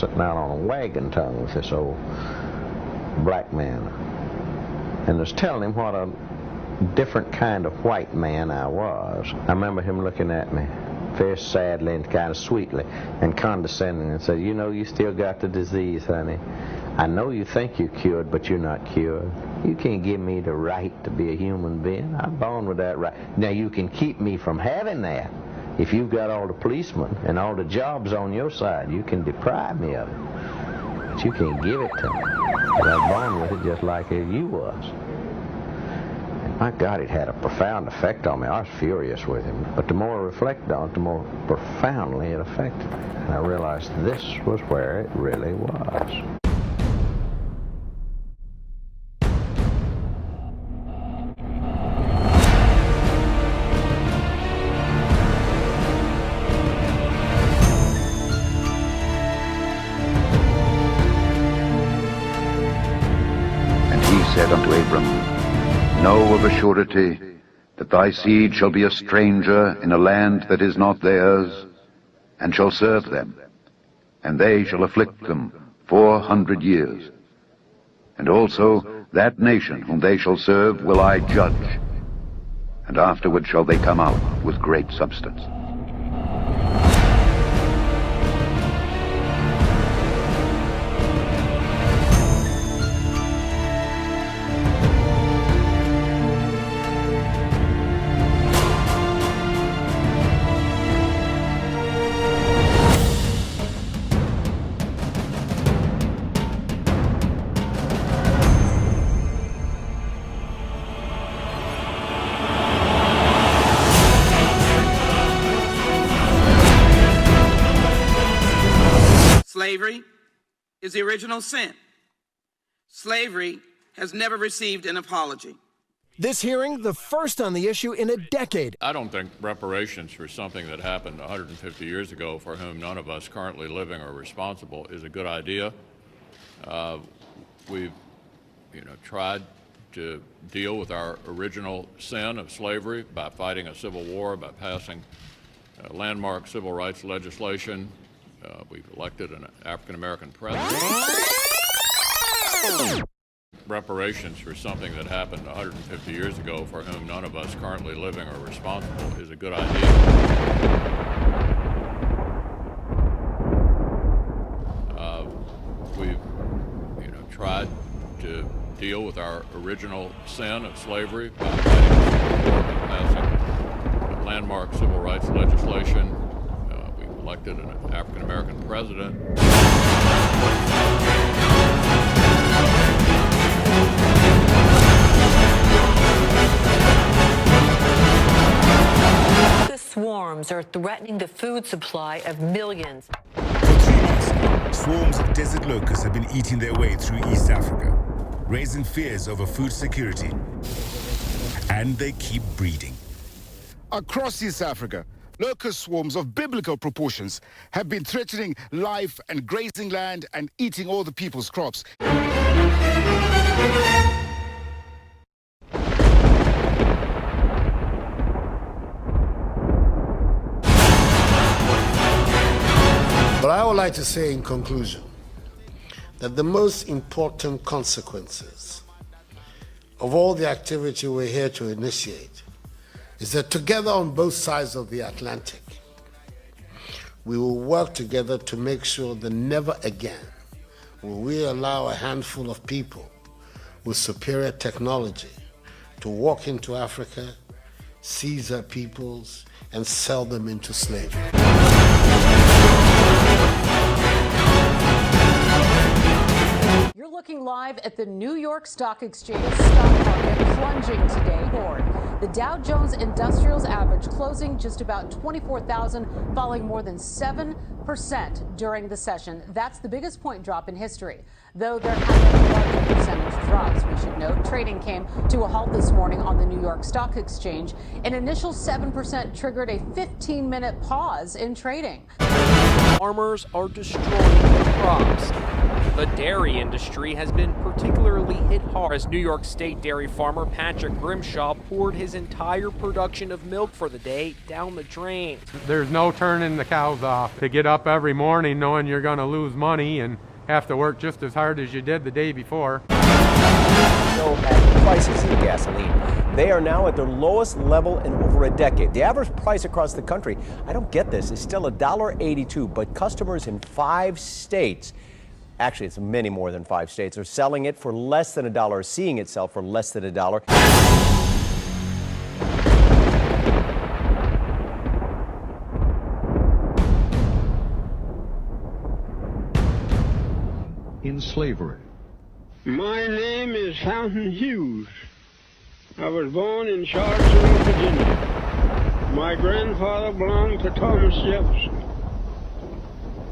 sitting out on a wagon tongue with this old black man, and was telling him what a different kind of white man I was. I remember him looking at me very sadly and kind of sweetly and condescending and said, "You know, you still got the disease, honey. I know you think you're cured, but you're not cured. You can't give me the right to be a human being. I'm born with that right. Now, you can keep me from having that. If you've got all the policemen and all the jobs on your side, you can deprive me of it. But you can't give it to me. But I'm born with it just like you was." And my God, it had a profound effect on me. I was furious with him. But the more I reflected on it, the more profoundly it affected me. And I realized this was where it really was. Said unto Abram, Know of a surety that thy seed shall be a stranger in a land that is not theirs, and shall serve them, and they shall afflict them 400 years. And also that nation whom they shall serve will I judge, and afterward shall they come out with great substance. Slavery is the original sin. Slavery has never received an apology. This hearing, the first on the issue in a decade. I don't think reparations for something that happened 150 years ago, for whom none of us currently living are responsible, is a good idea. We've, tried to deal with our original sin of slavery by fighting a civil war, by passing landmark civil rights legislation. We've elected an African-American president. Reparations for something that happened 150 years ago, for whom none of us currently living are responsible, is a good idea. We've, tried to deal with our original sin of slavery by fighting a civil war, by passing landmark civil rights legislation. Elected an African-American president. The swarms are threatening the food supply of millions. For 3 months now, swarms of desert locusts have been eating their way through East Africa, raising fears over food security. And they keep breeding. Across East Africa, locust swarms of biblical proportions have been threatening life and grazing land and eating all the people's crops. But I would like to say in conclusion that the most important consequences of all the activity we're here to initiate is that together on both sides of the Atlantic, we will work together to make sure that never again will we allow a handful of people with superior technology to walk into Africa, seize our peoples, and sell them into slavery. You're looking live at the New York Stock Exchange stock market plunging today. The Dow Jones Industrials average closing just about 24,000, falling more than 7% during the session. That's the biggest point drop in history. Though there have been larger percentage drops, we should note. Trading came to a halt this morning on the New York Stock Exchange. An initial 7% triggered a 15-minute pause in trading. farmers are destroying their crops. The dairy industry has been particularly hit hard as New York State dairy farmer Patrick Grimshaw poured his entire production of milk for the day down the drain. There's no turning the cows off. To get up every morning knowing you're going to lose money and have to work just as hard as you did the day before. At the prices of gasoline, they are now at their lowest level in over a decade. The average price across the country, I don't get this, is still $1.82, but customers in 5 states, actually it's many more than 5 states, are selling it for less than $1, seeing it sell for less than $1. In slavery. My name is Fountain Hughes. I was born in Charlottesville, Virginia. My grandfather belonged to Thomas Jefferson.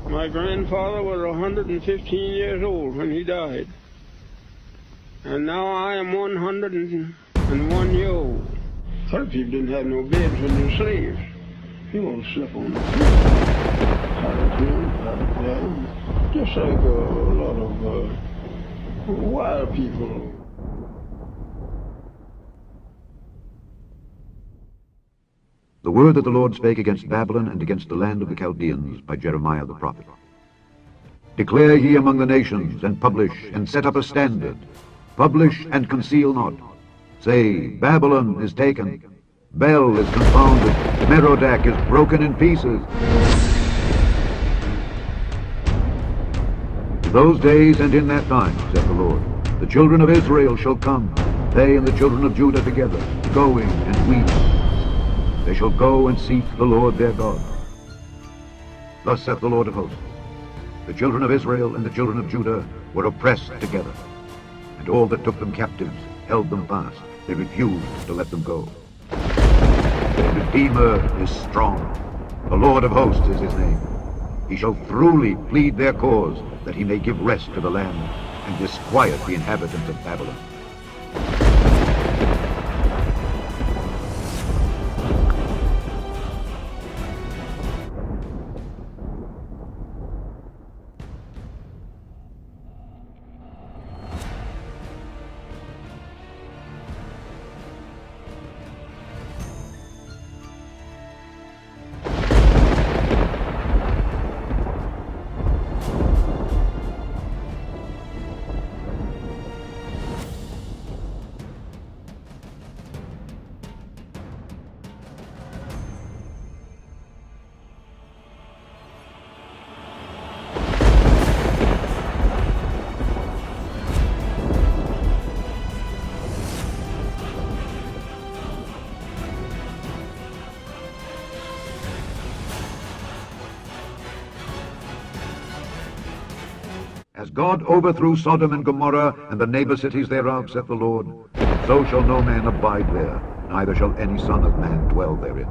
My grandfather was 115 years old when he died. And now I am 101 years old. Other people didn't have no beds when they were slaves. You won't sleep on the floor. Just like a lot of wild people. The word that the Lord spake against Babylon and against the land of the Chaldeans by Jeremiah the prophet. Declare ye among the nations, and publish, and set up a standard. Publish and conceal not. Say, Babylon is taken, Bel is confounded, Merodach is broken in pieces. In those days and in that time, saith the Lord, the children of Israel shall come, they and the children of Judah together, going and weeping. They shall go and seek the Lord their God. Thus saith the Lord of hosts, the children of Israel and the children of Judah were oppressed together, and all that took them captives held them fast. They refused to let them go. Their Redeemer is strong. The Lord of hosts is his name. He shall truly plead their cause, that he may give rest to the land, and disquiet the inhabitants of Babylon. As God overthrew Sodom and Gomorrah and the neighbor cities thereof, saith the Lord, so shall no man abide there, neither shall any son of man dwell therein.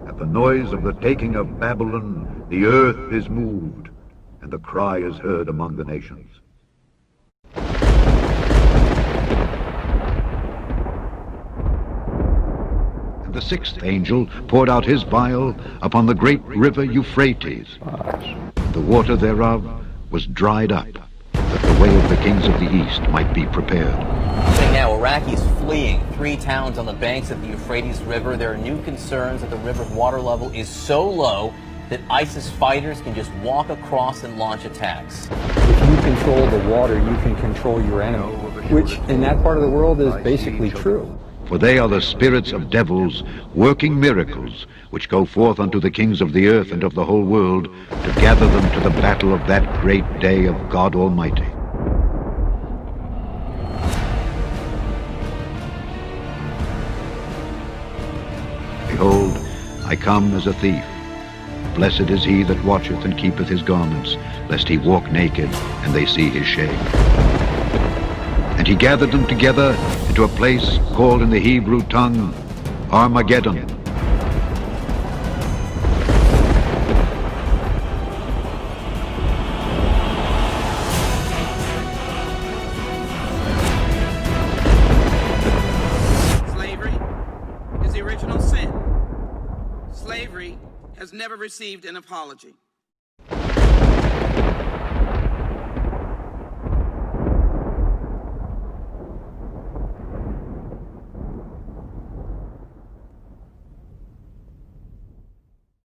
At the noise of the taking of Babylon, the earth is moved, and the cry is heard among the nations. And the 6th angel poured out his vial upon the great river Euphrates. The water thereof was dried up, that the way of the kings of the east might be prepared. Right now, Iraqis fleeing 3 towns on the banks of the Euphrates River. There are new concerns that the river's water level is so low that ISIS fighters can just walk across and launch attacks. If you control the water, you can control your enemy, which in that part of the world is basically true. For they are the spirits of devils working miracles, which go forth unto the kings of the earth and of the whole world, to gather them to the battle of that great day of God Almighty. Behold, I come as a thief. Blessed is he that watcheth and keepeth his garments, lest he walk naked, and they see his shame. And he gathered them together into a place called in the Hebrew tongue Armageddon. Slavery is the original sin. Slavery has never received an apology.